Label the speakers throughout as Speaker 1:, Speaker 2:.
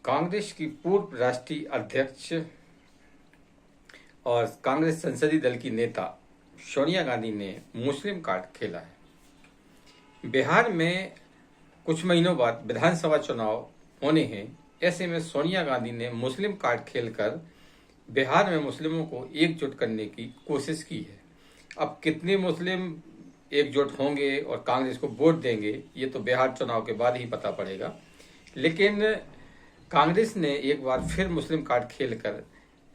Speaker 1: कांग्रेस की पूर्व राष्ट्रीय अध्यक्ष और कांग्रेस संसदीय दल की नेता सोनिया गांधी ने मुस्लिम कार्ड खेला है। बिहार में कुछ महीनों बाद विधानसभा चुनाव होने हैं। ऐसे में सोनिया गांधी ने मुस्लिम कार्ड खेलकर बिहार में मुस्लिमों को एकजुट करने की कोशिश की है। अब कितने मुस्लिम एकजुट होंगे और कांग्रेस को वोट देंगे, ये तो बिहार चुनाव के बाद ही पता पड़ेगा। लेकिन कांग्रेस ने एक बार फिर मुस्लिम कार्ड खेलकर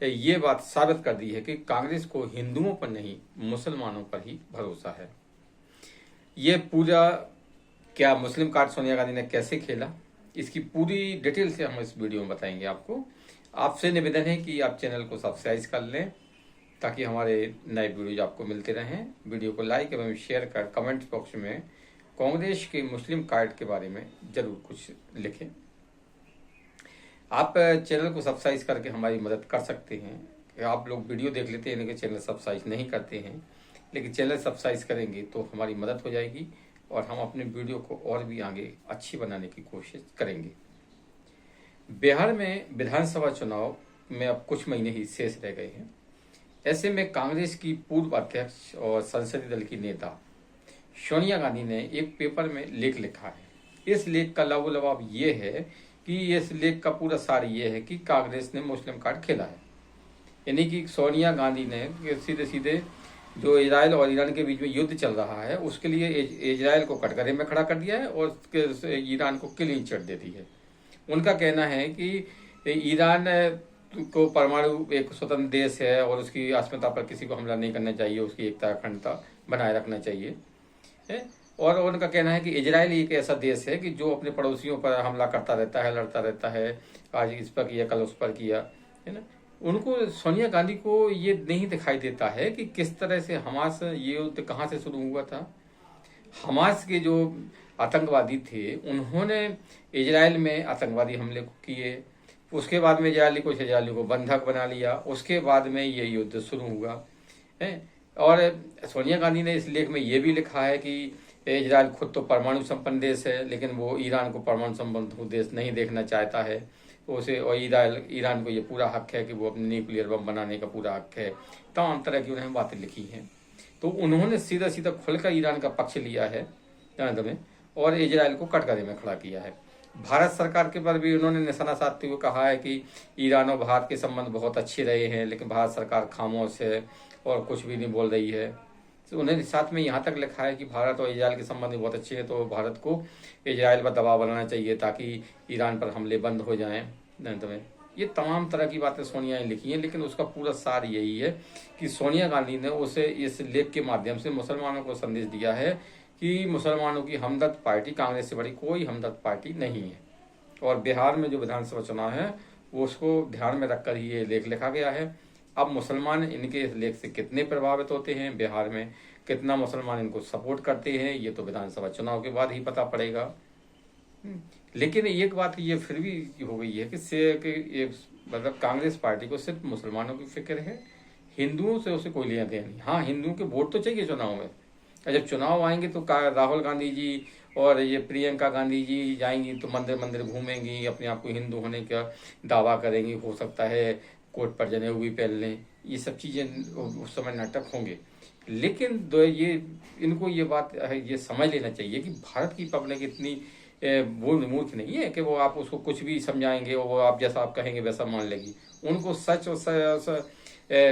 Speaker 1: ये बात साबित कर दी है कि कांग्रेस को हिंदुओं पर नहीं, मुसलमानों पर ही भरोसा है। ये पूरा क्या मुस्लिम कार्ड सोनिया गांधी ने कैसे खेला, इसकी पूरी डिटेल से हम इस वीडियो में बताएंगे आपको। आपसे निवेदन है कि आप चैनल को सब्सक्राइब कर लें ताकि हमारे नए वीडियोज आपको मिलते रहें। वीडियो को लाइक एवं शेयर कर कमेंट बॉक्स में कांग्रेस के मुस्लिम कार्ड के बारे में जरूर कुछ लिखें। आप चैनल को सब्सक्राइब करके हमारी मदद कर सकते हैं। आप लोग वीडियो देख लेते हैं लेकिन चैनल सब्सक्राइब नहीं करते हैं, लेकिन चैनल सब्सक्राइब करेंगे तो हमारी मदद हो जाएगी और हम अपने वीडियो को और भी आगे अच्छी बनाने की कोशिश करेंगे। बिहार में विधानसभा चुनाव में अब कुछ महीने ही शेष रह गए हैं। ऐसे में कांग्रेस की पूर्व अध्यक्ष और संसदीय दल की नेता सोनिया गांधी ने एक पेपर में लेख लिखा है। इस लेख का लबोलबाब ये है कि इस लेख का पूरा सार ये है कि कांग्रेस ने मुस्लिम कार्ड खेला है, यानी कि सोनिया गांधी ने सीधे सीधे जो इजराइल और ईरान के बीच में युद्ध चल रहा है उसके लिए इजराइल को कटघरे में खड़ा कर दिया है और ईरान को क्लीन चिट दे दी है। उनका कहना है कि ईरान को परमाणु एक स्वतंत्र देश है और उसकी अस्मिता पर किसी को हमला नहीं करना चाहिए, उसकी एकता अखंडता बनाए रखना चाहिए है। और उनका कहना है कि इजराइल एक ऐसा देश है कि जो अपने पड़ोसियों पर हमला करता रहता है, लड़ता रहता है, आज इस पर किया कल उस पर किया, है ना। उनको सोनिया गांधी को ये नहीं दिखाई देता है कि किस तरह से हमास ये युद्ध कहाँ से शुरू हुआ था। हमास के जो आतंकवादी थे उन्होंने इजराइल में आतंकवादी हमले किए, उसके बाद में इजरायली को बंधक बना लिया, उसके बाद में ये युद्ध शुरू हुआ है। और सोनिया गांधी ने इस लेख में ये भी लिखा है कि इजराइल खुद तो परमाणु संपन्न देश है लेकिन वो ईरान को परमाणु संपन्न देश नहीं देखना चाहता है। उसे और ईरान को ये पूरा हक है कि वो अपने न्यूक्लियर बम बनाने का पूरा हक है। तमाम तरह की उन्होंने बातें लिखी हैं। तो उन्होंने सीधा सीधा खुलकर ईरान का पक्ष लिया है में और इजराइल को कटघरे में खड़ा किया है। भारत सरकार के पर भी उन्होंने निशाना साधते हुए कहा है कि ईरान और भारत के संबंध बहुत अच्छे रहे हैं लेकिन भारत सरकार खामोश है और कुछ भी नहीं बोल रही है। तो उन्होंने साथ में यहाँ तक लिखा है कि भारत और इजराइल के संबंध बहुत अच्छे हैं तो भारत को इजराइल पर दबाव बनाना चाहिए ताकि ईरान पर हमले बंद हो जाएं। ये तमाम तरह की बातें सोनिया ने लिखी हैं, लेकिन उसका पूरा सार यही है कि सोनिया गांधी ने उसे इस लेख के माध्यम से मुसलमानों को संदेश दिया है कि मुसलमानों की हमदर्द पार्टी कांग्रेस से बड़ी कोई हमदर्द पार्टी नहीं है। और बिहार में जो विधानसभा चुनाव है वो उसको ध्यान में रखकर ही ये लेख लिखा गया है। अब मुसलमान इनके इस लेख से कितने प्रभावित होते हैं, बिहार में कितना मुसलमान इनको सपोर्ट करते हैं, ये तो विधानसभा चुनाव के बाद ही पता पड़ेगा। लेकिन एक बात ये फिर भी हो गई है कि मतलब कांग्रेस पार्टी को सिर्फ मुसलमानों की फिक्र है, हिंदुओं से उसे कोई लेना देना नहीं। हाँ, हिंदुओं के वोट तो चाहिए चुनाव में। जब चुनाव आएंगे तो राहुल गांधी जी और ये प्रियंका गांधी जी जाएंगी तो मंदिर मंदिर घूमेंगी, अपने आप को हिंदू होने का दावा करेंगी, हो सकता है कोर्ट पर जनेऊ भी पहन लें, ये सब चीजें उस समय नाटक होंगे। लेकिन इनको ये बात ये समझ लेना चाहिए कि भारत की पब्लिक इतनी मूर्ख नहीं है कि वो आप उसको कुछ भी समझाएंगे और वो आप जैसा आप कहेंगे वैसा मान लेगी। उनको सच और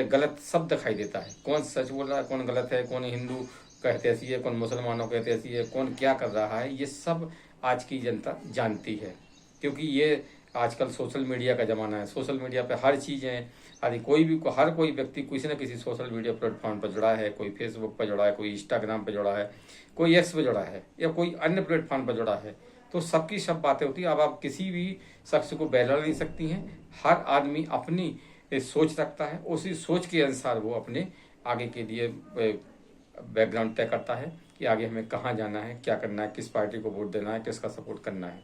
Speaker 1: गलत सब दिखाई देता है, कौन सच बोल रहा है, कौन गलत है, कौन हिंदू कहते ऐसी है, कौन मुसलमानों कहते ऐसी है, कौन क्या कर रहा है, ये सब आज की जनता जानती है। क्योंकि ये आजकल सोशल मीडिया का जमाना है, सोशल मीडिया पे हर चीज़ है। हर कोई व्यक्ति किसी न किसी सोशल मीडिया प्लेटफॉर्म पर जुड़ा है, कोई फेसबुक पर जुड़ा है, कोई इंस्टाग्राम पर जुड़ा है, कोई एक्स पर जुड़ा है या कोई अन्य प्लेटफॉर्म पर जुड़ा है। तो सबकी सब बातें होती है। अब आप किसी भी शख्स को बहला नहीं सकती हैं। हर आदमी अपनी सोच रखता है, उसी सोच के अनुसार वो अपने आगे के लिए बैकग्राउंड तय करता है कि आगे हमें कहाँ जाना है, क्या करना है, किस पार्टी को वोट देना है, किसका सपोर्ट करना है।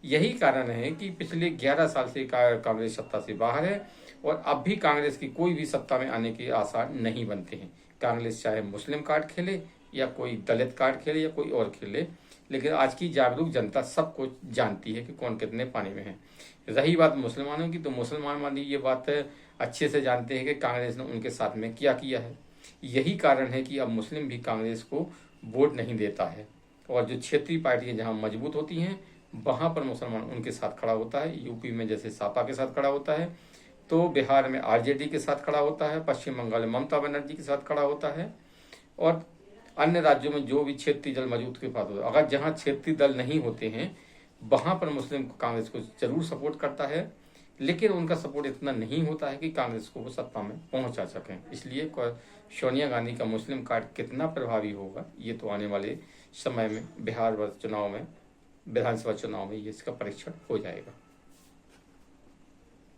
Speaker 1: यही कारण है कि पिछले 11 साल से कांग्रेस सत्ता से बाहर है और अब भी कांग्रेस की कोई भी सत्ता में आने के आसार नहीं बनते हैं। कांग्रेस चाहे मुस्लिम कार्ड खेले या कोई दलित कार्ड खेले या कोई और खेले, लेकिन आज की जागरूक जनता सब कुछ जानती है कि कौन कितने पानी में है। रही बात मुसलमानों की, तो मुसलमान वाली ये बात अच्छे से जानते हैं कि कांग्रेस ने उनके साथ में क्या किया है। यही कारण है कि अब मुस्लिम भी कांग्रेस को वोट नहीं देता है, और जो क्षेत्रीय पार्टियां जहां मजबूत होती हैं वहां पर मुसलमान उनके साथ खड़ा होता है। यूपी में जैसे सापा के साथ खड़ा होता है, तो बिहार में आरजेडी के साथ खड़ा होता है, पश्चिम बंगाल में ममता बनर्जी के साथ खड़ा होता है, और अन्य राज्यों में जो भी क्षेत्रीय दल मजबूत के पास होता है। अगर जहाँ क्षेत्रीय दल नहीं होते हैं वहां पर मुस्लिम कांग्रेस को जरूर सपोर्ट करता है, लेकिन उनका सपोर्ट इतना नहीं होता है कि कांग्रेस को वो सत्ता में पहुंचा सकें। इसलिए सोनिया गांधी का मुस्लिम कार्ड कितना प्रभावी होगा, ये तो आने वाले समय में बिहार चुनाव में, विधानसभा चुनाव में ये इसका परीक्षण हो जाएगा।